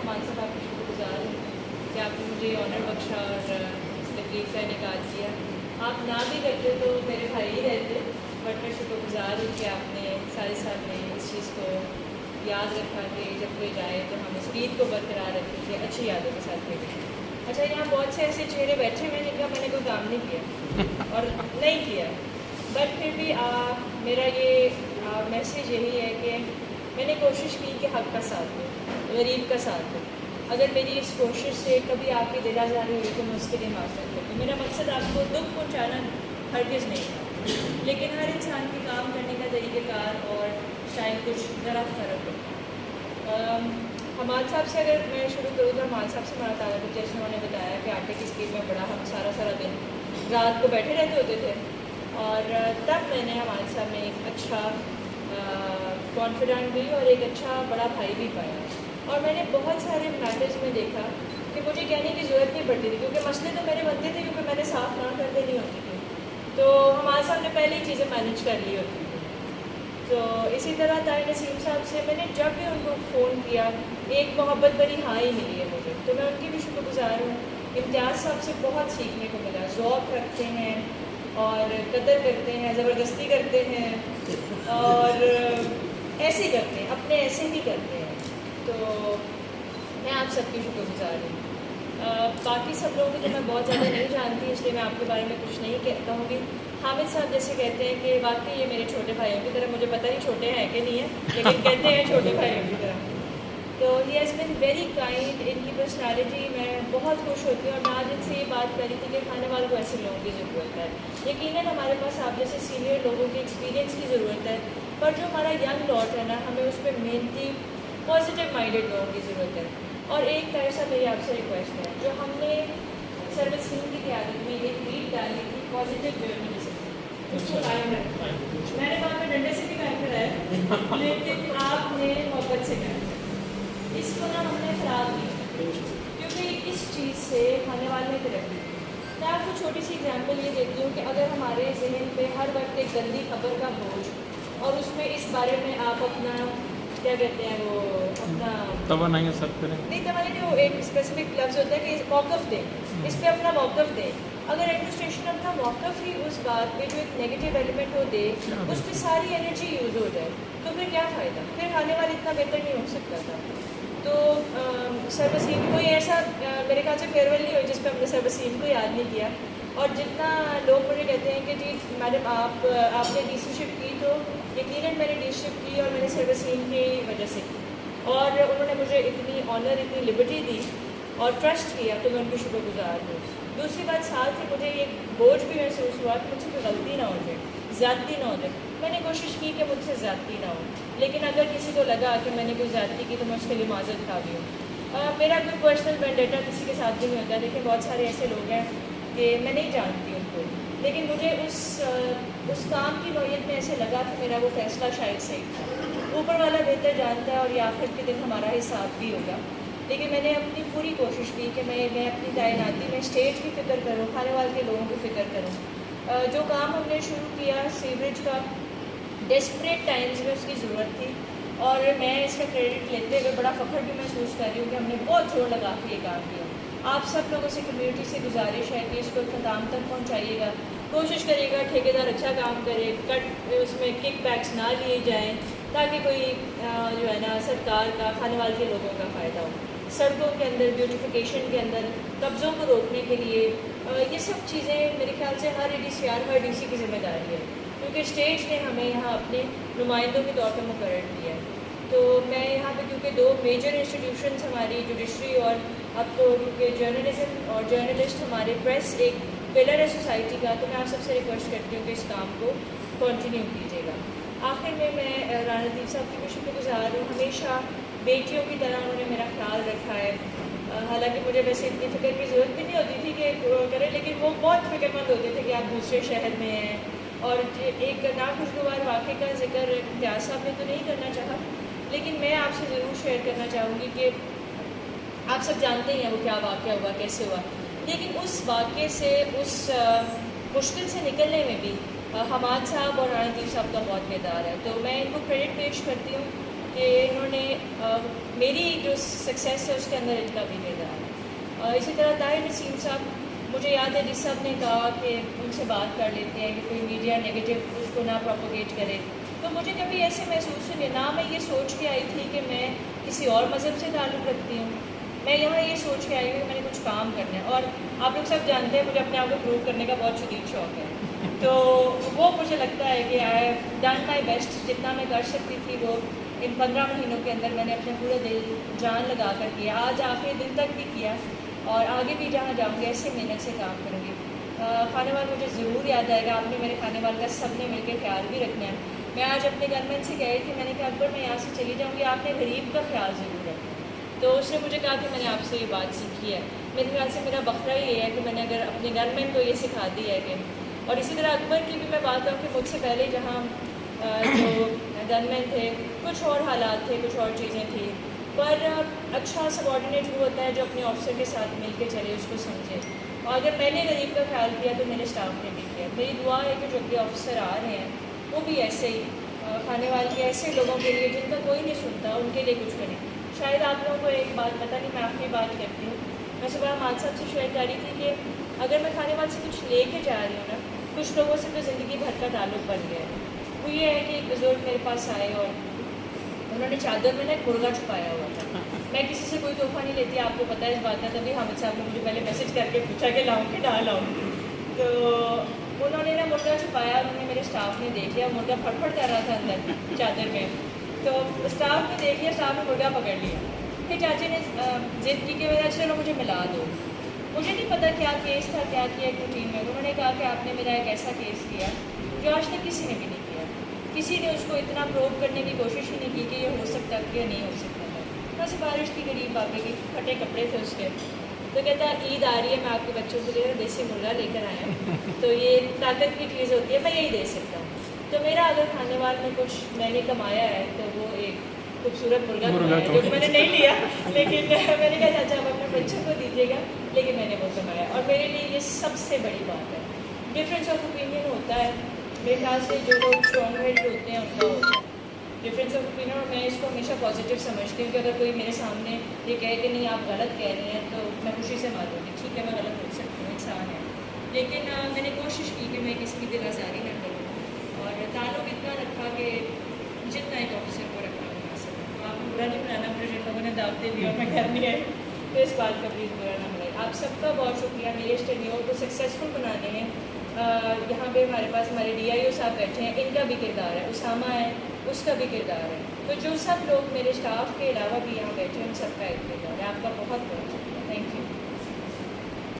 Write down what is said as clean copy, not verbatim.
हमान साहब आपकी शुक्रगुजार हूँ कि आपने मुझे ऑनर बख्शा और इस तकलीफ का इनेकाद किया। आप ना भी करते तो मेरे भाई ही रहते, बट मैं शुक्रगुजार हूँ कि आपने सारे साल में इस चीज़ को याद रखा कि जब कोई जाए तो हम इस ईद को बरकरार रखें कि अच्छी यादों के साथ भेजें। अच्छा, यहाँ बहुत से ऐसे चेहरे बैठे हुए हैं जिनका मैंने कोई काम नहीं किया और नहीं किया, बट फिर भी मेरा ये मैसेज यही है कि मैंने कोशिश की कि हक़ का साथ दूँ, गरीब का साथ दूँ। अगर मेरी इस कोशिश से कभी आपकी दिल आज़ारी हुई तो मैं उसके लिए माफ़रत करती। मेरा मकसद आपको दुख पहुँचाना हरगिज़ नहीं था, लेकिन हर इंसान के काम करने का तरीक़ेकार और शायद कुछ ज़रा फ़र्क होता। हमान साहब से अगर मैं शुरू करूँ तो हमान साहब से हमारा ताल्लुक़ जैसे उन्होंने बताया कि आटे की स्कीम में बड़ा हम सारा दिन रात को बैठे रहते होते थे, और तब मैंने हमान साहब में एक अच्छा कॉन्फिडेंट भी और एक अच्छा बड़ा भाई भी पाया। और मैंने बहुत सारे मैटर्स में देखा कि मुझे कहने की ज़रूरत नहीं पड़ती थी, क्योंकि मसले तो मेरे बनते थे क्योंकि मैंने साफ़ ना कर देनी होती थी, तो हमारे साहब ने पहले ही चीज़ें मैनेज कर ली होती थी। तो इसी तरह ताए नसीम साहब से मैंने जब भी उनको फ़ोन किया एक मोहब्बत भरी हाँ ही मिली है मुझे, तो मैं उनकी भी शुक्रगुजार हूँ। इम्तियाज़ साहब से बहुत सीखने को मिला, ज़ौक़ रखते हैं और कदर करते हैं, ज़बरदस्ती करते हैं और ऐसे करते हैं, अपने ऐसे ही करते हैं, तो मैं आप सबकी शुक्रगुजार हूँ। बाकी सब लोगों को तो मैं बहुत ज़्यादा नहीं जानती, इसलिए मैं आपके बारे में कुछ नहीं कहूँगी। हामिद साहब जैसे कहते हैं कि वाकई ये मेरे छोटे भाइयों की तरह, मुझे पता नहीं छोटे हैं कि नहीं है, लेकिन कहते हैं छोटे भाइयों की तरह। तो he has been very kind, इनकी पर्सनालिटी मैं बहुत खुश होती हूँ। और मैं आज इनसे ये बात कर रही थी कि खाने वालों को ऐसे लोगों की ज़रूरत है। यकीनन हमारे पास आप जैसे सीनियर लोगों के एक्सपीरियंस की ज़रूरत है, पर जो हमारा यंग लॉट है ना, हमें उस पर मेहनती पॉजिटिव माइंडेड लोगों की ज़रूरत है। और एक तरह से मेरी आपसे रिक्वेस्ट है, जो हमने सर्विस सिंह की क़यादत में एक रीड डाली थी पॉजिटिव जर्नलिज्म, उसको कायम रखा। मैंने वहाँ पर डंडे से भी कायम कराया, लेकिन आपने मोहब्बत से कायम, इसको ना हमने ख़राब किया, क्योंकि इस चीज़ से खाने वाले में तरक्की। मैं आपको छोटी सी एग्जांपल ये देती हूँ कि अगर हमारे जहन पे हर वक्त एक गंदी खबर का बोझ, और उसमें इस बारे में आप अपना क्या कहते हैं वो अपना तवानाई सर करें नहीं, तवानाई नहीं, वो एक स्पेसिफिक लफ्ज़ होता है कि मौक़िफ़ दें, इस पर अपना मौक़िफ़ दें। अगर एडमिनिस्ट्रेशन अपना मौक़िफ़ ही उस बात पे जो एक नेगेटिव एलिमेंट हो दे, उस पर सारी एनर्जी यूज़ हो जाए, तो फिर क्या फ़ायदा? फिर आने वाला इतना बेहतर नहीं हो सकता था। तो सर वसीम कोई ऐसा मेरे ख्याल से फेयरवेल नहीं हुई जिस पर हमने सर वसीम को याद नहीं किया। और जितना लोग मुझे कहते हैं कि जी मैडम आपने डीसीशिप की, तो यकीनन मैंने डीसीशिप की और मैंने सर वसीम की वजह से की, और उन्होंने मुझे इतनी ऑनर, इतनी लिबर्टी दी और ट्रस्ट किया, तो मैं उनकी शुक्रगुजार हूँ। दूसरी बात, साथ ही मुझे ये बोझ भी महसूस हुआ कि मुझसे कोई गलती ना हो जाए, ज़्यादती ना हो जाए। मैंने कोशिश की कि मुझसे ज़्यादती ना हो, लेकिन अगर किसी को लगा कि मैंने कोई ज़्यादती की तो मैं उसके लिए माज़रत खा भी हूँ। मेरा कोई पर्सनल वेंडेटा किसी के साथ भी नहीं होता, लेकिन बहुत सारे ऐसे लोग हैं कि मैं नहीं जानती उनको, लेकिन मुझे उस काम की नौयत में ऐसे लगा कि मेरा वो फ़ैसला शायद सही था। ऊपर वाला बेहतर जानता है और ये आखिर के दिन हमारा हिसाब भी होगा, लेकिन मैंने अपनी पूरी कोशिश की कि मैं अपनी तैनाती में स्टेट की फ़िक्र करूँ, खाने वाले के लोगों की फ़िक्र करूँ। जो काम हमने शुरू किया सीवरेज का, डेस्परेट टाइम्स में उसकी ज़रूरत थी, और मैं इसका क्रेडिट लेते हुए बड़ा फ़ख्र भी महसूस कर रही हूँ कि हमने बहुत जोर लगा के ये काम किया। आप सब लोगों से, कम्युनिटी से गुजारिश है कि इसको ख़त्म तक पहुँचाइएगा, कोशिश करिएगा ठेकेदार अच्छा काम करे, उसमें किक बैक्स ना लिए जाएँ, ताकि कोई जो है ना सरकार का, खाने वाले के लोगों का फ़ायदा हो। सड़कों के अंदर ब्यूटिफिकेशन के अंदर कब्ज़ों को रोकने के लिए ये सब चीज़ें मेरे ख्याल से हर ADCR, हर DC की ज़िम्मेदारी है, क्योंकि स्टेट ने हमें यहाँ अपने नुमाइंदों के तौर पर मुकर्रर किया है। तो मैं यहाँ पे, क्योंकि दो मेजर इंस्टीट्यूशंस हमारी जुडिशरी और अब तो क्योंकि जर्नलिज्म और जर्नलिस्ट हमारे प्रेस एक पिलर है सोसाइटी का, तो मैं आप सबसे रिक्वेस्ट करती हूँ कि इस काम को कंटिन्यू कीजिएगा। आखिर में मैं राना लतीफ़ साहब की भी शुक्रगुजार हूँ। हमेशा बेटियों की तरह उन्होंने मेरा ख्याल रखा है। हालांकि मुझे वैसे इतनी फ़िक्र की ज़रूरत भी नहीं होती थी कि करें, लेकिन वो बहुत फ़िक्रमंद होते थे कि आप दूसरे शहर में हैं। और एक नाखुशगवार वाक़े का ज़िक्र इम्तियाज़ साहब ने तो नहीं करना चाहा, लेकिन मैं आपसे ज़रूर शेयर करना चाहूँगी कि आप सब जानते ही हैं वो क्या वाक़या हुआ, कैसे हुआ, लेकिन उस वाक़े से, उस मुश्किल से निकलने में भी हमाद साहब और राना लतीफ़ साहब का बहुत किरदार है। तो मैं इनको क्रेडिट पेश करती हूँ कि इन्होंने میری جو سکسیس ہے اس کے اندر ان کا بھی کردار ہے. اور اسی طرح طاہر نسیم صاحب, مجھے یاد ہے جس صاحب نے کہا کہ ان سے بات کر لیتے ہیں کہ کوئی میڈیا نیگیٹو اس کو نہ پروپوگیٹ کرے, تو مجھے کبھی ایسے محسوس نہیں, نہ میں یہ سوچ کے آئی تھی کہ میں کسی اور مذہب سے تعلق رکھتی ہوں. میں یہاں یہ سوچ کے آئی ہوں کہ میں نے کچھ کام کرنا ہے, اور آپ لوگ سب جانتے ہیں مجھے اپنے آپ کو پروو کرنے کا بہت شدید شوق ہے. تو وہ مجھے لگتا ہے کہ I have done my best, جتنا میں کر سکتی تھی وہ ان 15 مہینوں کے اندر میں نے اپنے پورے دل جان لگا کر کیا, آج آخری دن تک بھی کیا, اور آگے بھی جہاں جاؤں گی ایسے محنت سے کام کروں گی. کھانے وال مجھے ضرور یاد آئے گا, آپ نے میرے کھانے وال کا سب نے مل کے خیال بھی رکھنا ہے. میں آج اپنے گن مین سے کہہ رہی تھی, میں نے کہا اکبر میں یہاں سے چلی جاؤں گی, آپ نے غریب کا خیال ضرور رکھنا. تو اس نے مجھے کہا کہ میں نے آپ سے یہ بات سیکھی ہے. میرے خیال سے میرا بخرا یہ ہے کہ میں نے اگر اپنے گن مین کو یہ سکھا دی ہے کہ, اور اسی طرح اکبر کی بھی میں بات کروں کہ مجھ سے پہلے جہاں جو گن مین تھے کچھ اور حالات تھے, کچھ اور چیزیں تھیں, پر اچھا سب آرڈینیٹ وہ ہوتا ہے جو اپنے آفیسر کے ساتھ مل کے چلے, اس کو سمجھے. اور اگر میں نے غریب کا خیال کیا تو میرے اسٹاف نے بھی کیا. میری دعا ہے کہ جو اگلے آفیسر آ رہے ہیں وہ بھی ایسے ہی کھانے والے کے ایسے لوگوں کے لیے جن کا کوئی نہیں سنتا ان کے لیے کچھ کریں. شاید آپ لوگوں کو ایک بات پتہ نہیں, میں آخری بات کرتی ہوں. میں صبح مان صاحب سے شیئر کر رہی تھی کہ اگر میں کھانے والے سے کچھ لے کے جا رہی ہوں نا, کچھ لوگوں سے تو زندگی بھر کا تعلق بن گیا ہے. وہ یہ ہے کہ ایک بزرگ میرے پاس آئے اور انہوں نے چادر میں نا ایک مرغا چھپایا ہوا تھا. میں کسی سے کوئی تحفہ نہیں لیتی, آپ کو پتہ ہے اس بات کا, تبھی حامد صاحب نے مجھے پہلے میسج کر کے پوچھا کہ لاؤں کہ نہ لاؤں. تو انہوں نے نا مرغا چھپایا, انہوں نے میرے اسٹاف نے دیکھ لیا, مرغا پھٹ پھٹ کر رہا تھا اندر چادر میں. تو اسٹاف نے دیکھ لیا, اسٹاف نے مرغا پکڑ لیا. پھر چاچی نے ضد کی کہ میرا چلو مجھے ملا دو. مجھے نہیں پتا کیا کیس تھا, کیا کیا ایک روٹین میں. انہوں نے کہا کہ آپ نے میرا ایک ایسا کیس کیا جو آج تک کسی نے بھی نہیں کیا. کسی نے اس کو اتنا پروب کرنے کی کوشش ہی نہیں کی کہ یہ ہو سکتا کہ نہیں ہو سکتا تھا. ویسے بارش کی غریب بابے کی پھٹے کپڑے تھے اس کے. تو کہتا عید آ رہی ہے, میں آپ کے بچوں کے لیے دیسی مرغا لے کر آیا ہوں, تو یہ طاقت کی چیز ہوتی ہے, میں یہی دے سکتا ہوں. تو میرا اگر کھانے وال میں کچھ میں نے کمایا ہے تو وہ ایک خوبصورت مرغا کمایا ہے, جو کہ میں نے نہیں لیا, لیکن میں نے کہا چاچا آپ اپنے بچوں کو دیجیے گا, لیکن میں نے وہ کمایا. اور میرے لیے یہ سب سے بڑی بات ہے. ڈفرینس آف اوپینین ہوتا ہے میرے خیال سے, جو لوگ اسٹرانگ ہیڈ ہوتے ہیں ان کا ہوتا ہے ڈفرینس آف اوپینین. اور میں اس کو ہمیشہ پازیٹیو سمجھتی ہوں کہ اگر کوئی میرے سامنے یہ کہے کہ نہیں آپ غلط کہہ رہے ہیں تو میں خوشی سے مان لوں گی, ٹھیک ہے میں غلط ہو سکتی ہوں, انسان ہے. لیکن میں نے کوشش کی کہ میں کسی کی دل آزاری نہ کروں, اور تعلق اتنا رکھا کہ جتنا ایک آفیسر کو رکھنا مناسب ہے. آپ کو برا نہیں بنانا, مجھے جن لوگوں نے دعوت دے دی اور میں گھر نہیں آئی, تو اس بات کا پلیز برا نہ بنائے. آپ سب کا بہت شکریہ. میرے اس ٹینیور کو سکسیزفل بنانے ہیں. یہاں پہ ہمارے پاس ہمارے ڈی آئی او صاحب بیٹھے ہیں, ان کا بھی کردار ہے, اسامہ ہے اس کا بھی کردار ہے. تو جو سب لوگ میرے اسٹاف کے علاوہ بھی یہاں بیٹھے ہیں ان سب کا ایک کردار ہے. آپ کا بہت